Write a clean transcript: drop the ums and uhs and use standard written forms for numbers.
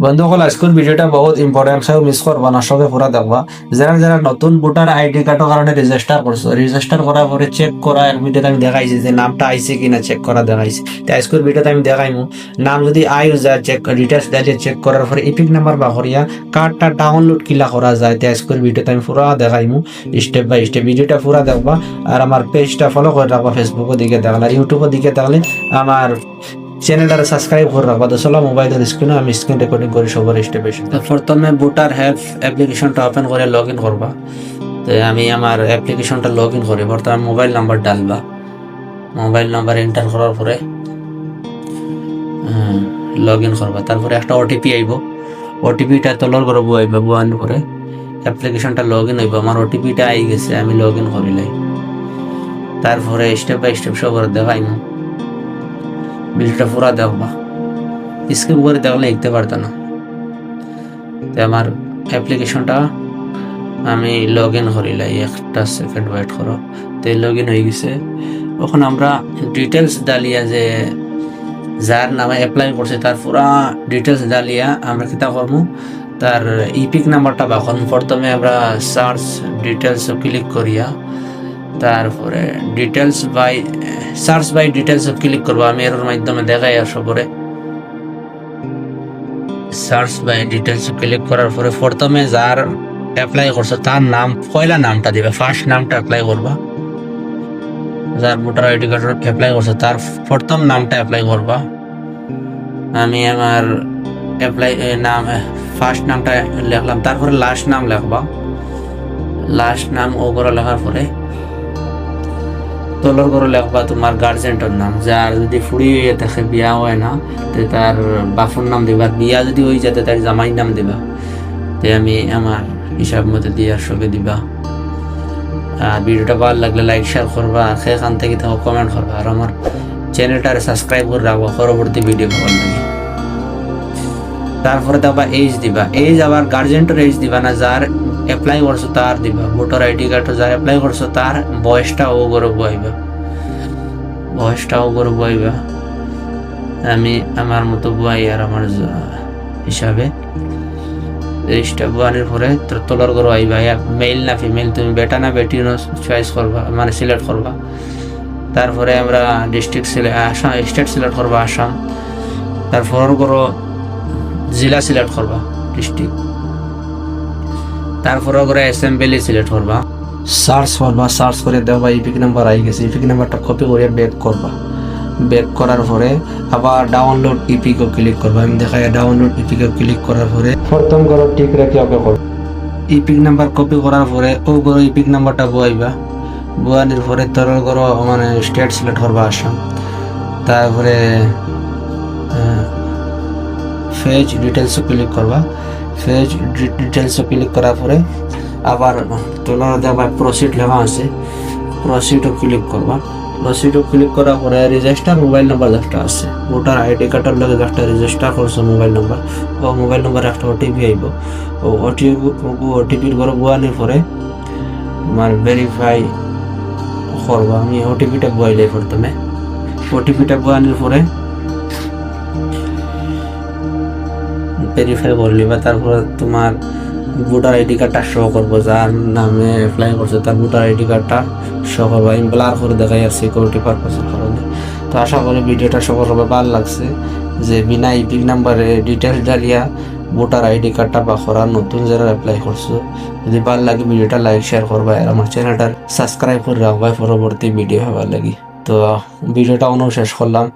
বন্ধুসকল, আজকের ভিডিওটা বহুত ইম্পর্টেন্ট, সেও মিস করবা না, সবে পুরা দেখবা। যারা যারা নতুন ভোটার আইডি কার্ডের কারণে রেজিস্টার করছো, রেজিস্টার করার পরে চেক করা এর ভিডিওতে আমি দেখাইছি যে নামটা আইছে কিনা চেক করা দেখাইছি। তো আজকের ভিডিওতে আমি দেখাইমু নাম যদি যায় চেক ডিটেলস দিয়ে চেক করার পরে ইপিক নাম্বার বা করিয়া কার্ডটা ডাউনলোড কিলা করা যায়। তো আজকের ভিডিওতে আমি পুরা দেখাইমু স্টেপ বাই স্টেপ। ভিডিওটা পুরা দেখবা আর আমার পেজটা ফলো করে রাখবা। ফেসবুকের দিকে দেখলে আর ইউটিউবের দিকে দেখলে আমার চ্যানেলটা সাবস্ক্রাইব করে রাখবা। তো চলো মোবাইলের স্ক্রিনে আমি স্ক্রিন রেকর্ডিং করি সবার স্টেপ বাই স্টেপ। প্রথমে ভোটার হেল্প অ্যাপ্লিকেশনটা ওপেন করে লগ ইন করবা। তো আমি আমার অ্যাপ্লিকেশনটা লগ ইন করি। প্রথমে মোবাইল নাম্বার ডালবা, মোবাইল নাম্বার এন্টার করার পরে লগ ইন করবা। তারপরে একটা ওটিপি আইব, ওটিপিটা তলর করে বুয়াইবা, বুয়ানোর পরে অ্যাপ্লিকেশনটা লগ ইন হইব। আমার ওটিপিটা আই গেছে, আমি লগ ইন করিলাই। তারপরে স্টেপ বাই স্টেপ সবার দেখাইমু। ভিডিওটা পুরা দেখবা, স্কিপ করে দেখলে লিখতে পারতো না। তো আমার অ্যাপ্লিকেশনটা আমি লগ ইন করিলাই, একটা সেকেন্ড ওয়েট করো। তো লগ ইন হয়ে গেছে। এখন আমরা ডিটেলস ডালিয়া যে যার নামে অ্যাপ্লাই করছে তার পুরা ডিটেলস ডালিয়া আমরা কিতা করবো, তার ইপিক নাম্বারটা বাখন প্রথমে আমরা সার্চ ডিটেলস ক্লিক করিয়া তারপরে details by search by details click করবো। আমি এর মাধ্যমে দেখাই আসো পরে সার্চ বাই ডিটেলস ক্লিক করার পরে প্রথমে যার অ্যাপ্লাই করছে তার নাম, পয়লা নামটা দিবে, ফার্স্ট নামটা অ্যাপ্লাই করবা। যার ভোটার আইডি কার্ড অ্যাপ্লাই করছে তার প্রথম নামটা অ্যাপ্লাই করবা। আমি আমার অ্যাপ্লাই নাম ফার্স্ট নামটা লিখলাম, তারপরে লাস্ট নাম লিখবা। লাস্ট নাম ও করে লেখার পরে তলর করে লিখবা তোমার গার্জেন্টের নাম। যার যদি ফুড়ি হয়ে থাকে, বিয়া হয় না, তো তার বাপুর নাম দিবা। বিয়া যদি হয়ে যেতে তার জামাই নাম দিবা। তো আমি আমার হিসাব মতো দিয়ে সবে দিবা। আর ভিডিওটা ভালো লাগলে লাইক শেয়ার করবা, সেখান থেকে তাও কমেন্ট করবা। আর আমার চ্যানেলটা সাবস্ক্রাইব করে রাখবা পরবর্তী ভিডিও পাওয়ার লাগে। তারপরে দেখবা এজ দিবা। এজ আবার গার্জেন্টের এজ দিবা না, যার অ্যাপ্লাই করছো তার দিবা। ভোটার আইডি কার্ড যার অ্যাপ্লাই করছো তার বয়সটা ও করে বইবা, বয়সটা ও করে বইবা। আমি আমার মতো বই আর আমার হিসাবে এজটা বয়ানোর পরে তোলার করে আইবা। মেল না ফিমেল, তুমি বেটা না বেটি চয়েস করবা, মানে সিলেক্ট করবা। তারপরে আমরা ডিস্ট্রিক্ট আসাম, স্টেট সিলেক্ট করবা আসাম। তারপর করো জেলা সিলেক্ট করবা, ডিস্ট্রিক্ট। তারপরে করে অ্যাসেম্বলি সিলেক্ট করবা, সার্চ করবা। সার্চ করে দেবা ইপিক নাম্বার আই গেছে। ইপিক নাম্বারটা কপি করে ব্যাক করবা। ব্যাক করার পরে আবার ডাউনলোড ইপিকে ক্লিক করবা। আমি দেখাই ডাউনলোড ইপিকে ক্লিক করার পরে প্রথম করো ঠিক রেখে ওকে করো। ইপিক নাম্বার কপি করার পরে ও করো ইপিক নাম্বারটা বয়াইবা। বয়ানোর পরে তরল করো মানে স্টেট সিলেক্ট করবা আসাম। তারপরে ফেজ ডিটেলস ক্লিক করবা। ফেজ ডিটেলস ক্লিক করার পরে আবার তোলার দেবা প্রসিড লেখা আছে, প্রসিডও ক্লিক করবা। প্রসিডও ক্লিক করার পরে রেজিস্টার মোবাইল নাম্বার যেটা আছে, ভোটার আইডি কার্ডের লগে যেটা রেজিস্টার করছো মোবাইল নাম্বার, ও মোবাইল নাম্বার একটা ওটিপি আইব। ও ওটিপির করে বোয়ানোর পরে তোমার ভেরিফাই করবা। আমি ওটিপিটা বয়াইলাই প্রথমে। ওটিপিটা বয়ানোর পরে ভেরিফাই করে নিবা। তারপর তোমার ভোটার আইডি কার্ডটা শো করবো, যার নামে অ্যাপ্লাই করছে তার ভোটার আইডি কার্ডটা শো করবো। আমি ব্লার করে দেখাই আর সিকিউরিটি পারপাসের কারণে। তো আশা করি ভিডিওটা সবার হবে ভালো লাগছে, যে বিনা ইপিক নাম্বারে ডিটেলস ডালিয়া ভোটার আইডি কার্ডটা বা করার নতুন যারা অ্যাপ্লাই করছো। যদি ভালো লাগে ভিডিওটা লাইক শেয়ার করবা আর আমার চ্যানেলটা সাবস্ক্রাইব করে রাখবা পরবর্তী ভিডিও হবার লাগে। তো ভিডিওটা অনু শেষ করলাম।